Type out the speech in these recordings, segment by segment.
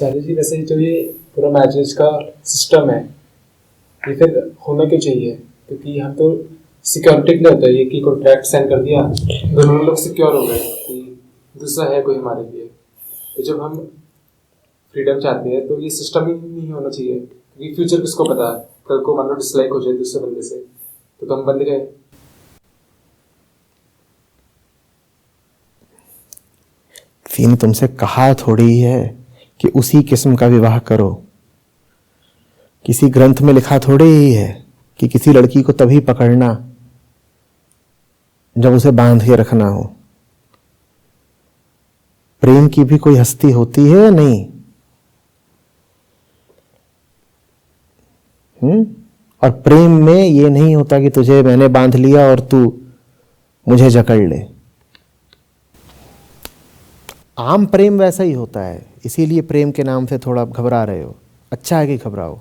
Charlie जी, वैसे जो ये पूरा मैरिज का सिस्टम है, ये फिर होना क्यों चाहिए? क्योंकि हम तो सिक्योरिटी नहीं होता है कि कॉन्ट्रैक्ट साइन कर दिया, दोनों लोग सिक्योर हो गए कि दूसरा है कोई हमारे लिए। तो जब हम फ्रीडम चाहते हैं तो ये सिस्टम ही नहीं होना चाहिए, क्योंकि फ्यूचर किसको पता है, कल को मान लो डिसलाइक हो जाए दूसरे बंदे से तो हम बंद गए। किसी ने तुमसे कहा थोड़ी है कि उसी किस्म का विवाह करो। किसी ग्रंथ में लिखा थोड़ी ही है कि किसी लड़की को तभी पकड़ना जब उसे बांध के रखना हो। प्रेम की भी कोई हस्ती होती है या नहीं? और प्रेम में ये नहीं होता कि तुझे मैंने बांध लिया और तू मुझे जकड़ ले। आम प्रेम वैसा ही होता है, इसीलिए प्रेम के नाम से थोड़ा घबरा रहे हो। अच्छा है कि घबराओ,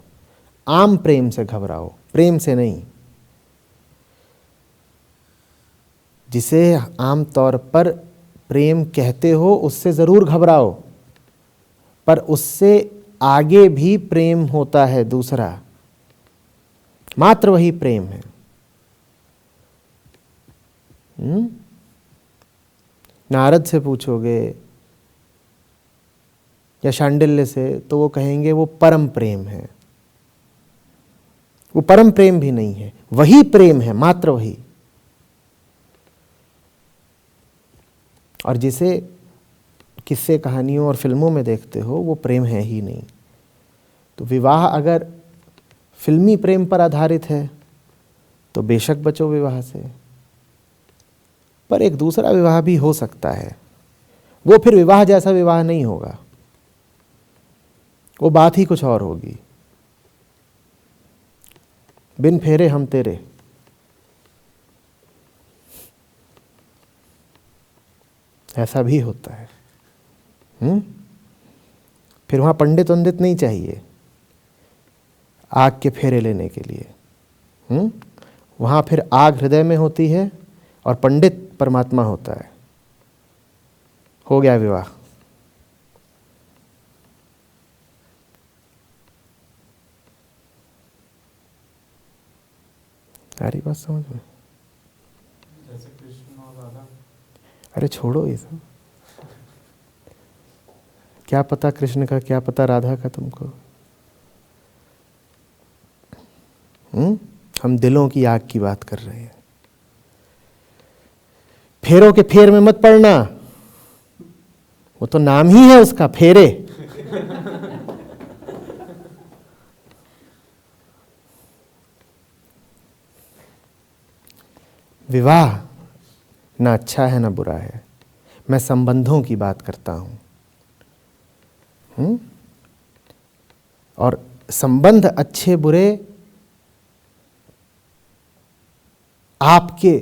आम प्रेम से घबराओ, प्रेम से नहीं। जिसे आम तौर पर प्रेम कहते हो उससे जरूर घबराओ, पर उससे आगे भी प्रेम होता है दूसरा, मात्र वही प्रेम है। नारद से पूछोगे या शांडिल्य से तो वो कहेंगे वो परम प्रेम है। वो परम प्रेम भी नहीं है, वही प्रेम है, मात्र वही। और जिसे किस्से कहानियों और फिल्मों में देखते हो वो प्रेम है ही नहीं। तो विवाह अगर फिल्मी प्रेम पर आधारित है तो बेशक बचो विवाह से, पर एक दूसरा विवाह भी हो सकता है। वो फिर विवाह जैसा विवाह नहीं होगा, वो बात ही कुछ और होगी। बिन फेरे हम तेरे, ऐसा भी होता है। फिर वहां पंडित वंडित नहीं चाहिए आग के फेरे लेने के लिए। वहां फिर आग हृदय में होती है और पंडित परमात्मा होता है। हो गया विवाह। सारी बात समझ में? जैसे कृष्ण और राधा। अरे छोड़ो ये सब, क्या पता कृष्ण का, क्या पता राधा का तुमको। हम दिलों की आग की बात कर रहे हैं। फेरों के फेर में मत पड़ना, वो तो नाम ही है उसका, फेरे। विवाह ना अच्छा है ना बुरा है, मैं संबंधों की बात करता हूं। और संबंध अच्छे बुरे आपके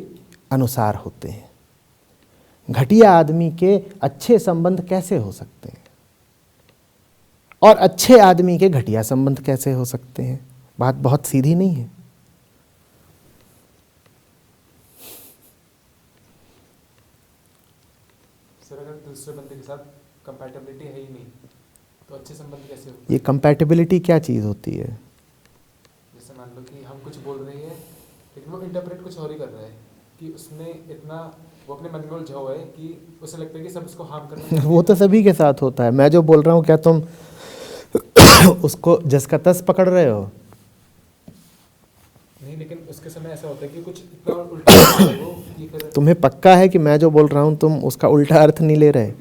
अनुसार होते हैं। घटिया आदमी के अच्छे संबंध कैसे हो सकते हैं और अच्छे आदमी के घटिया संबंध कैसे हो सकते हैं? बात बहुत सीधी नहीं है। सर, अगर दूसरे बंदे के साथ कंपैटिबिलिटी है ही नहीं तो अच्छे संबंध कैसे होते हैं? ये कंपैटिबिलिटी क्या चीज़ होती है? जैसे मान लो कि हम कुछ बोल रहे हैं लेकिन वो इंटरप्रेट कुछ और ही कर रहा है, कि उसने इतना वो अपने मन में उलझा हुआ है कि उसे लगता है कि सब उसको हार्म करना। वो तो सभी के साथ होता है। मैं जो बोल रहा हूँ क्या तुम उसको जस का तस पकड़ रहे हो? नहीं, लेकिन उसके समय ऐसा होता है कि कुछ इतना उल्टा है वो कि फिर तुम्हें पक्का है कि मैं जो बोल रहा हूं तुम उसका उल्टा अर्थ नहीं ले रहे?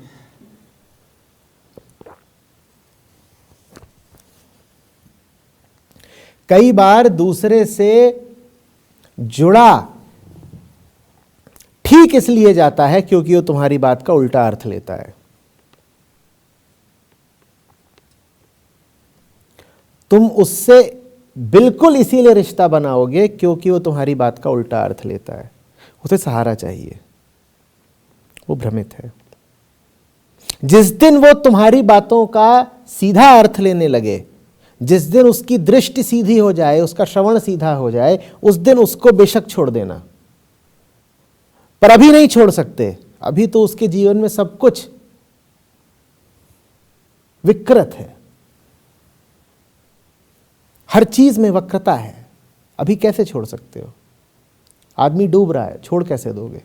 कई बार दूसरे से जुड़ा ठीक इसलिए जाता है क्योंकि वो तुम्हारी बात का उल्टा अर्थ लेता है। तुम उससे बिल्कुल इसीलिए रिश्ता बनाओगे क्योंकि वो तुम्हारी बात का उल्टा अर्थ लेता है। उसे सहारा चाहिए, वो भ्रमित है। जिस दिन वो तुम्हारी बातों का सीधा अर्थ लेने लगे, जिस दिन उसकी दृष्टि सीधी हो जाए, उसका श्रवण सीधा हो जाए, उस दिन उसको बेशक छोड़ देना। पर अभी नहीं छोड़ सकते, अभी तो उसके जीवन में सब कुछ विकृत है, हर चीज में वक्रता है, अभी कैसे छोड़ सकते हो? आदमी डूब रहा है, छोड़ कैसे दोगे?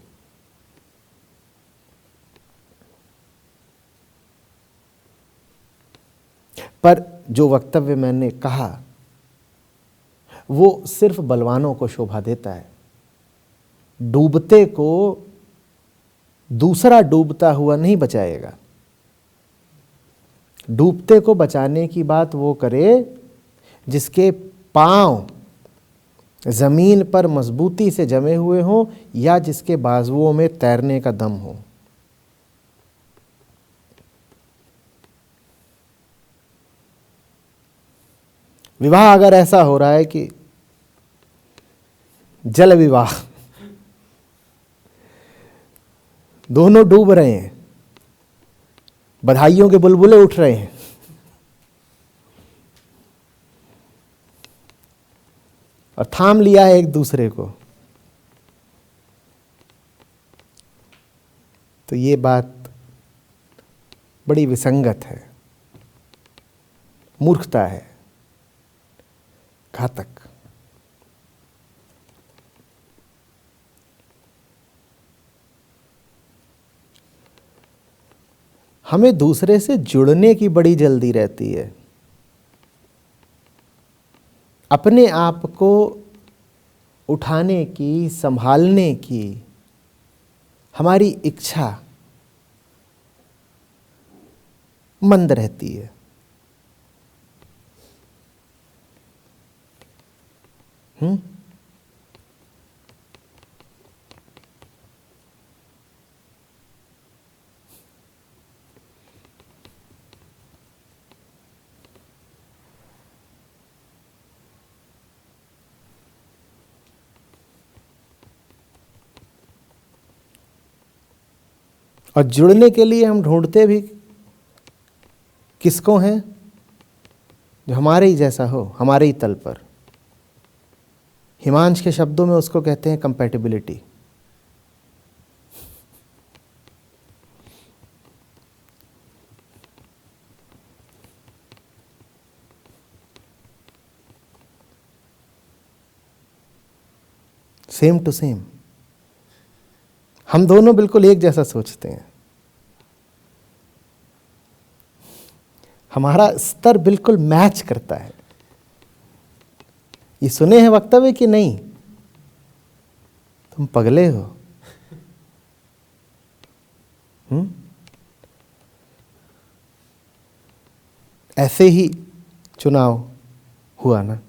पर जो वक्तव्य मैंने कहा वो सिर्फ बलवानों को शोभा देता है। डूबते को दूसरा डूबता हुआ नहीं बचाएगा। डूबते को बचाने की बात वो करे जिसके पांव जमीन पर मजबूती से जमे हुए हों या जिसके बाजुओं में तैरने का दम हो। विवाह अगर ऐसा हो रहा है कि जल विवाह, दोनों डूब रहे हैं, बधाइयों के बुलबुले उठ रहे हैं, और थाम लिया है एक दूसरे को, तो ये बात बड़ी विसंगत है, मूर्खता है, घातक। हमें दूसरे से जुड़ने की बड़ी जल्दी रहती है। अपने आप को उठाने की, संभालने की हमारी इच्छा मंद रहती है। और जुड़ने के लिए हम ढूंढते भी किसको हैं? जो हमारे ही जैसा हो, हमारे ही तल पर। हिमांश के शब्दों में उसको कहते हैं कंपैटिबिलिटी। सेम टू सेम, हम दोनों बिल्कुल एक जैसा सोचते हैं, हमारा स्तर बिल्कुल मैच करता है। ये सुने हैं वक्तव्य कि नहीं? तुम पगले हो। ऐसे ही चुनाव हुआ ना।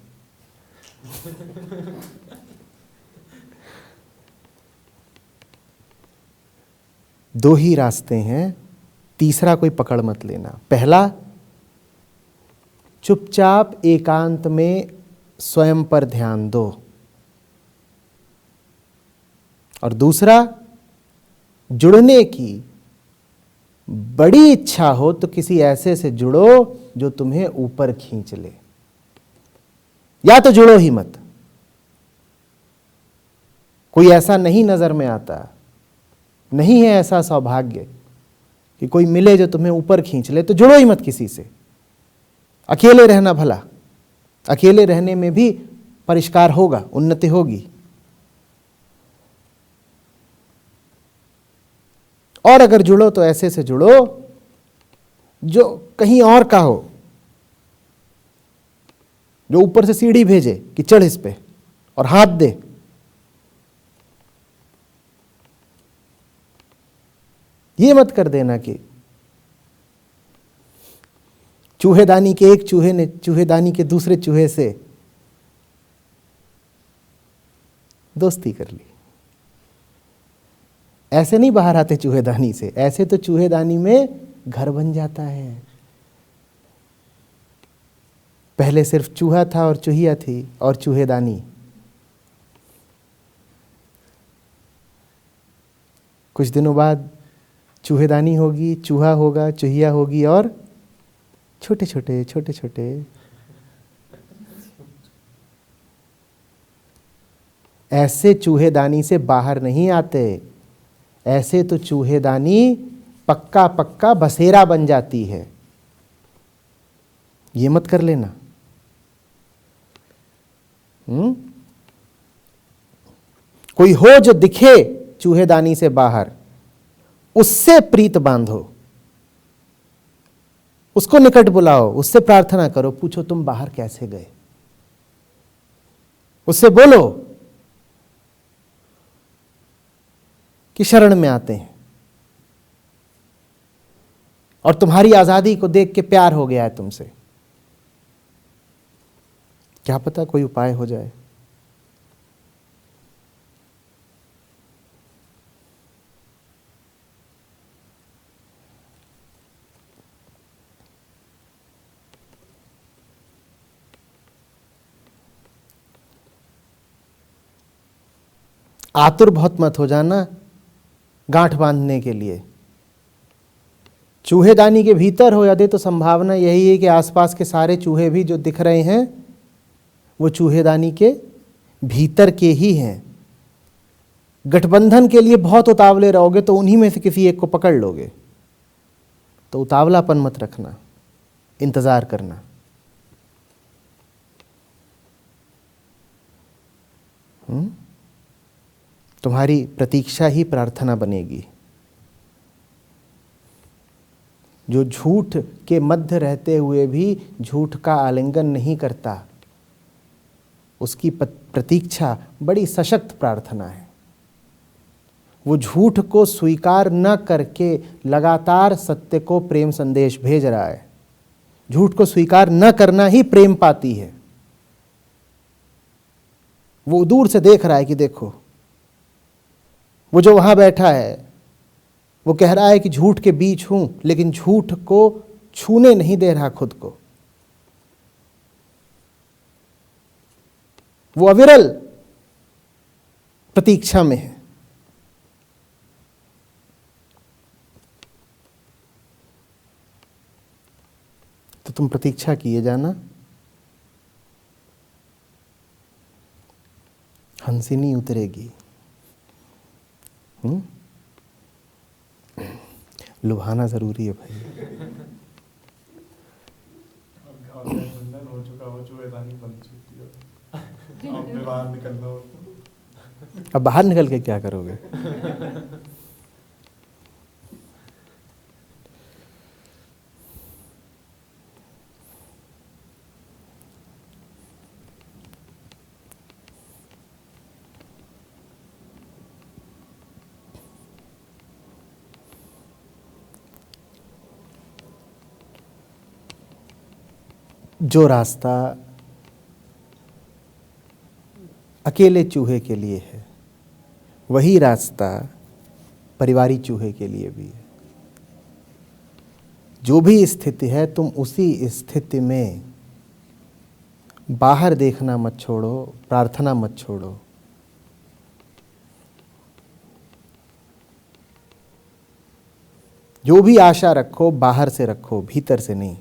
दो ही रास्ते हैं, तीसरा कोई पकड़ मत लेना। पहला, चुपचाप एकांत में स्वयं पर ध्यान दो, और दूसरा, जुड़ने की बड़ी इच्छा हो तो किसी ऐसे से जुड़ो जो तुम्हें ऊपर खींच ले, या तो जुड़ो ही मत। कोई ऐसा नहीं नजर में आता, नहीं है ऐसा सौभाग्य कि कोई मिले जो तुम्हें ऊपर खींच ले, तो जुड़ो ही मत किसी से। अकेले रहना भला, अकेले रहने में भी परिष्कार होगा, उन्नति होगी। और अगर जुड़ो तो ऐसे से जुड़ो जो कहीं और का हो, जो ऊपर से सीढ़ी भेजे कि चढ़ इस पे और हाथ दे। ये मत कर देना कि चूहेदानी के एक चूहे ने चूहेदानी के दूसरे चूहे से दोस्ती कर ली। ऐसे नहीं बाहर आते चूहेदानी से, ऐसे तो चूहेदानी में घर बन जाता है। पहले सिर्फ चूहा था और चूहिया थी और चूहेदानी। कुछ दिनों बाद चूहेदानी होगी, चूहा होगा, चूहिया होगी, और छोटे छोटे छोटे छोटे। ऐसे चूहेदानी से बाहर नहीं आते, ऐसे तो चूहेदानी पक्का पक्का बसेरा बन जाती है। ये मत कर लेना। कोई हो जो दिखे चूहेदानी से बाहर, उससे प्रीत बांधो, उसको निकट बुलाओ, उससे प्रार्थना करो, पूछो तुम बाहर कैसे गए, उससे बोलो कि शरण में आते हैं और तुम्हारी आजादी को देख के प्यार हो गया है तुमसे। क्या पता कोई उपाय हो जाए। आतुर बहुत मत हो जाना गांठ बांधने के लिए। चूहेदानी के भीतर हो यदि तो संभावना यही है कि आसपास के सारे चूहे भी जो दिख रहे हैं वो चूहेदानी के भीतर के ही हैं। गठबंधन के लिए बहुत उतावले रहोगे तो उन्हीं में से किसी एक को पकड़ लोगे। तो उतावलापन मत रखना, इंतजार करना। तुम्हारी प्रतीक्षा ही प्रार्थना बनेगी। जो झूठ के मध्य रहते हुए भी झूठ का आलिंगन नहीं करता, उसकी प्रतीक्षा बड़ी सशक्त प्रार्थना है। वो झूठ को स्वीकार न करके लगातार सत्य को प्रेम संदेश भेज रहा है। झूठ को स्वीकार न करना ही प्रेम पाती है। वो दूर से देख रहा है कि देखो, वो जो वहां बैठा है वो कह रहा है कि झूठ के बीच हूं, लेकिन झूठ को छूने नहीं दे रहा खुद को। वो अविरल प्रतीक्षा में है। तो तुम प्रतीक्षा किए जाना। हंसिनी उतरेगी। लुभाना जरूरी है भाई। बंधन हो चुका हो, चूहेदानी बन चुकी हो, अब बाहर निकलना हो। अब बाहर निकल के क्या करोगे? जो रास्ता अकेले चूहे के लिए है, वही रास्ता परिवारी चूहे के लिए भी है। जो भी स्थिति है, तुम उसी स्थिति में बाहर देखना मत छोड़ो, प्रार्थना मत छोड़ो। जो भी आशा रखो बाहर से रखो, भीतर से नहीं।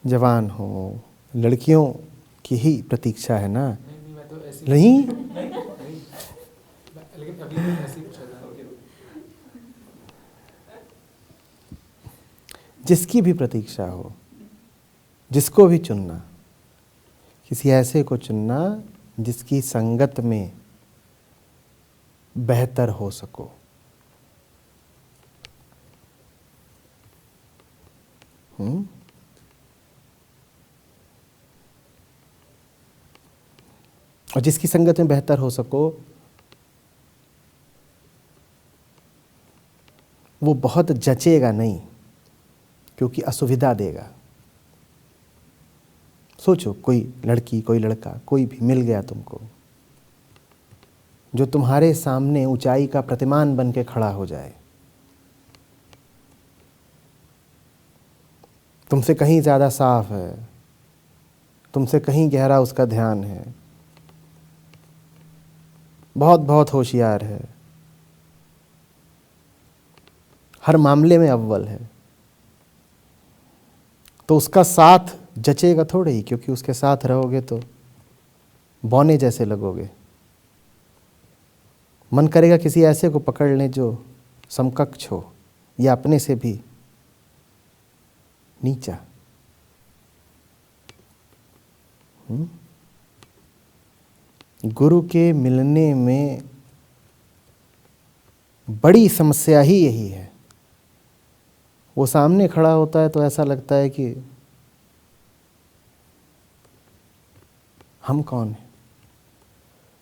जवान हो, लड़कियों की ही प्रतीक्षा है ना? नहीं, मैं तो ऐसी नहीं? लेकिन अभी ऐसे ही पूछा था। जिसकी भी प्रतीक्षा हो, जिसको भी चुनना, किसी ऐसे को चुनना जिसकी संगत में बेहतर हो सको। और जिसकी संगत में बेहतर हो सको, वो बहुत जचेगा नहीं, क्योंकि असुविधा देगा। सोचो कोई लड़की, कोई लड़का, कोई भी मिल गया तुमको जो तुम्हारे सामने ऊंचाई का प्रतिमान बन के खड़ा हो जाए, तुमसे कहीं ज़्यादा साफ है, तुमसे कहीं गहरा उसका ध्यान है, बहुत बहुत होशियार है, हर मामले में अव्वल है, तो उसका साथ जचेगा थोड़े ही, क्योंकि उसके साथ रहोगे तो बौने जैसे लगोगे। मन करेगा किसी ऐसे को पकड़ लें जो समकक्ष हो या अपने से भी नीचा। गुरु के मिलने में बड़ी समस्या ही यही है। वो सामने खड़ा होता है तो ऐसा लगता है कि हम कौन हैं।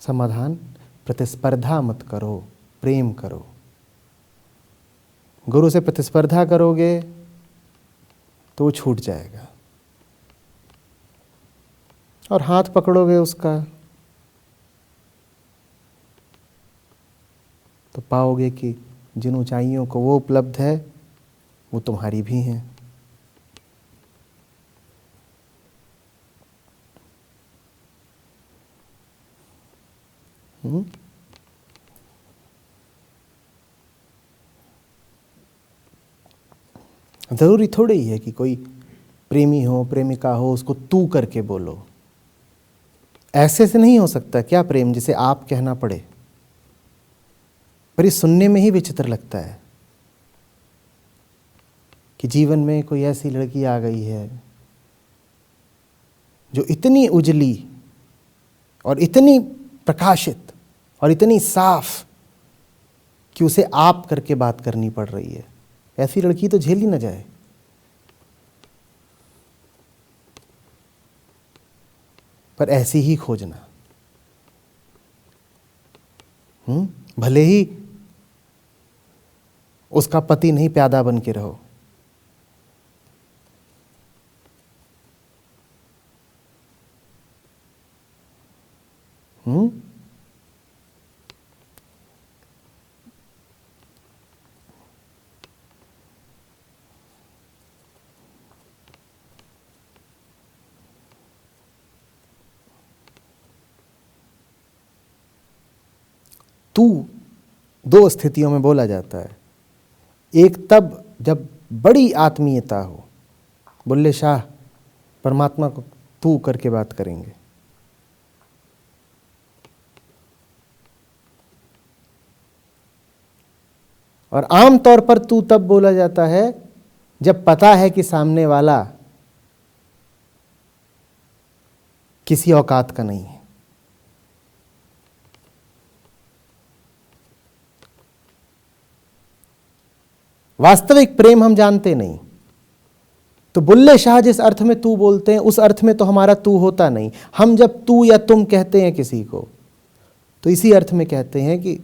समाधान, प्रतिस्पर्धा मत करो, प्रेम करो। गुरु से प्रतिस्पर्धा करोगे तो वो छूट जाएगा, और हाथ पकड़ोगे उसका तो पाओगे कि जिन ऊंचाइयों को वो उपलब्ध है वो तुम्हारी भी हैं। ज़रूरी थोड़ी ही है कि कोई प्रेमी हो, प्रेमिका हो, उसको तू करके बोलो। ऐसे से नहीं हो सकता क्या प्रेम जिसे आप कहना पड़े। पर ये सुनने में ही विचित्र लगता है कि जीवन में कोई ऐसी लड़की आ गई है जो इतनी उजली और इतनी प्रकाशित और इतनी साफ कि उसे आप करके बात करनी पड़ रही है। ऐसी लड़की तो झेली न जाए। पर ऐसी ही खोजना। भले ही उसका पति नहीं, प्यादा बन के रहो। तू दो स्थितियों में बोला जाता है। एक तब जब बड़ी आत्मीयता हो, बुल्ले शाह परमात्मा को तू करके बात करेंगे। और आम तौर पर तू तब बोला जाता है जब पता है कि सामने वाला किसी औकात का नहीं है। वास्तविक प्रेम हम जानते नहीं, तो बुल्ले शाह जिस अर्थ में तू बोलते हैं उस अर्थ में तो हमारा तू होता नहीं। हम जब तू या तुम कहते हैं किसी को तो इसी अर्थ में कहते हैं कि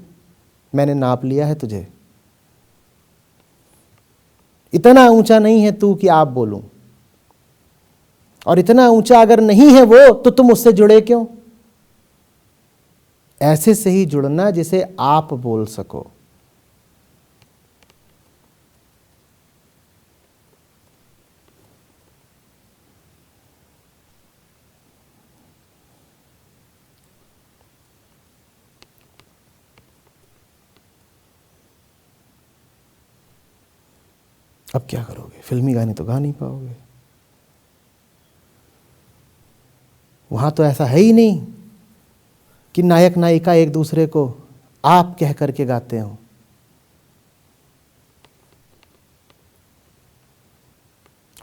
मैंने नाप लिया है तुझे, इतना ऊंचा नहीं है तू कि आप बोलूं, और इतना ऊंचा अगर नहीं है वो तो तुम उससे जुड़े क्यों। ऐसे से ही जुड़ना जिसे आप बोल सको। अब क्या करोगे, फिल्मी गाने तो गा नहीं पाओगे। वहां तो ऐसा है ही नहीं कि नायक नायिका एक दूसरे को आप कह करके गाते हो।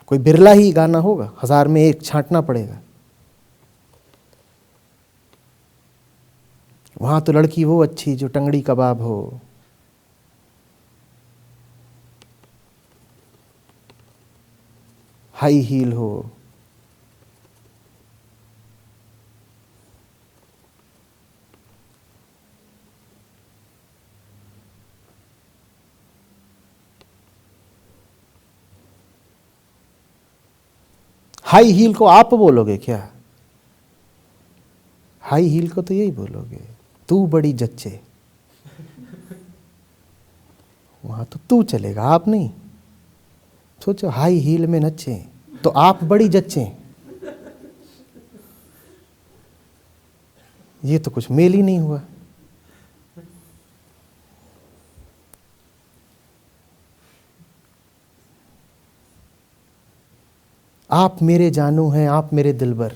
कोई बिरला ही गाना होगा, 1000 में एक छांटना पड़ेगा। वहां तो लड़की वो अच्छी जो टंगड़ी कबाब हो, हाई हील हो, हाई हील को आप बोलोगे क्या? हाई हील को तो यही बोलोगे, तू बड़ी जच्चे। वहां तो तू चलेगा, आप नहीं। सोचो हाई हील में नचे तो आप बड़ी जच्चे, ये तो कुछ मेल ही नहीं हुआ। आप मेरे जानू हैं, आप मेरे दिलबर,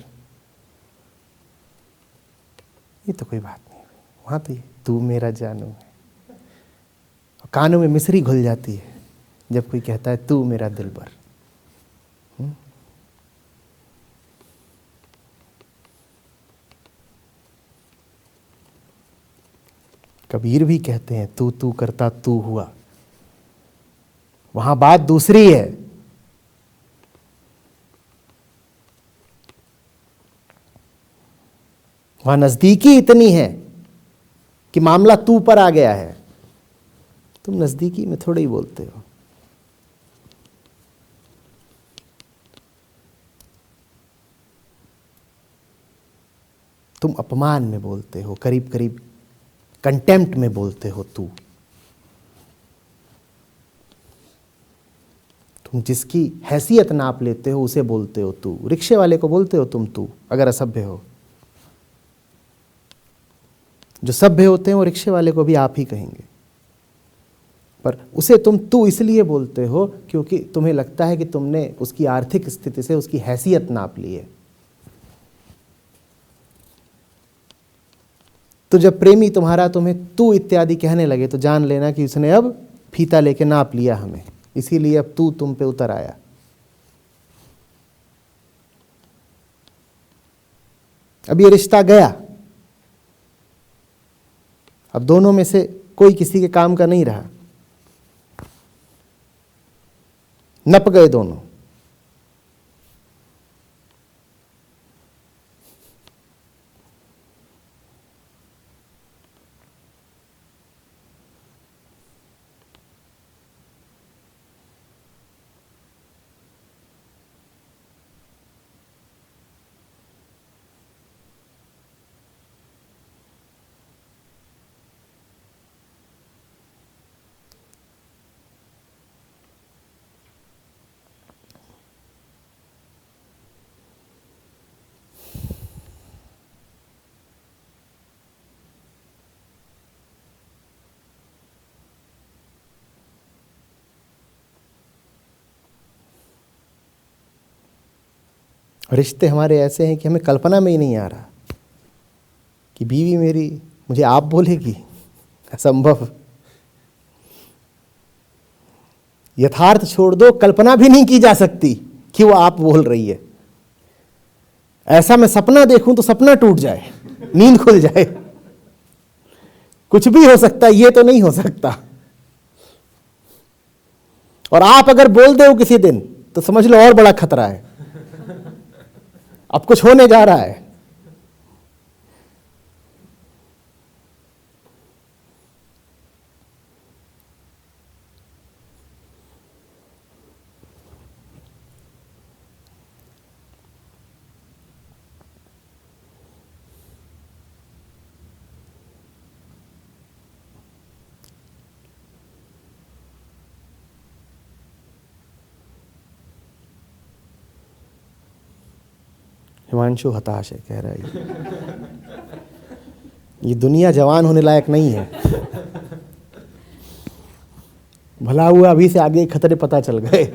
ये तो कोई बात नहीं। वहां तो ये तू मेरा जानू है। कानों में मिश्री घुल जाती है जब कोई कहता है तू मेरा दिलबर। कबीर भी कहते हैं तू तू करता तू हुआ। वहां बात दूसरी है। वहां नजदीकी इतनी है कि मामला तू पर आ गया है। तुम नजदीकी में थोड़े ही बोलते हो। तुम अपमान में बोलते हो, करीब करीब कंटेम्प्ट में बोलते हो तू। तुम जिसकी हैसियत नाप लेते हो उसे बोलते हो तू। रिक्शे वाले को बोलते हो तुम तू, अगर असभ्य हो। जो सभ्य होते हैं वो रिक्शे वाले को भी आप ही कहेंगे, पर उसे तुम तू इसलिए बोलते हो क्योंकि तुम्हें लगता है कि तुमने उसकी आर्थिक स्थिति से उसकी हैसियत नाप ली है। तो जब प्रेमी तुम्हारा तुम्हें तू इत्यादि कहने लगे तो जान लेना कि उसने अब फीता लेके नाप लिया हमें, इसीलिए अब तू तुम पे उतर आया। अब ये रिश्ता गया, अब दोनों में से कोई किसी के काम का नहीं रहा, नप गए दोनों। रिश्ते हमारे ऐसे हैं कि हमें कल्पना में ही नहीं आ रहा कि बीवी मेरी मुझे आप बोलेगी। असंभव। यथार्थ छोड़ दो, कल्पना भी नहीं की जा सकती कि वो आप बोल रही है। ऐसा मैं सपना देखूं तो सपना टूट जाए, नींद खुल जाए। कुछ भी हो सकता है, ये तो नहीं हो सकता। और आप अगर बोल दे किसी दिन तो समझ लो और बड़ा खतरा है, अब कुछ होने जा रहा है। हिमांशु हताश है, कह रहा है ये दुनिया जवान होने लायक नहीं है। भला हुआ अभी से आगे खतरे पता चल गए।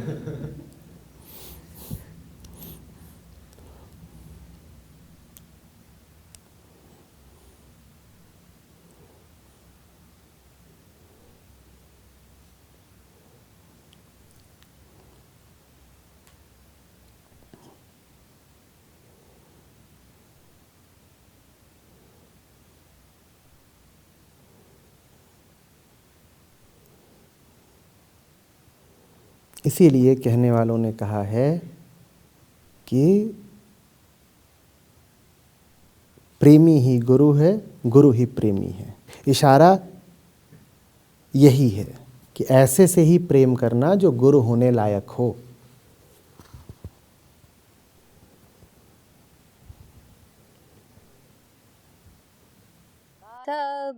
इसीलिए कहने वालों ने कहा है कि प्रेमी ही गुरु है, गुरु ही प्रेमी है। इशारा यही है कि ऐसे से ही प्रेम करना जो गुरु होने लायक हो। तब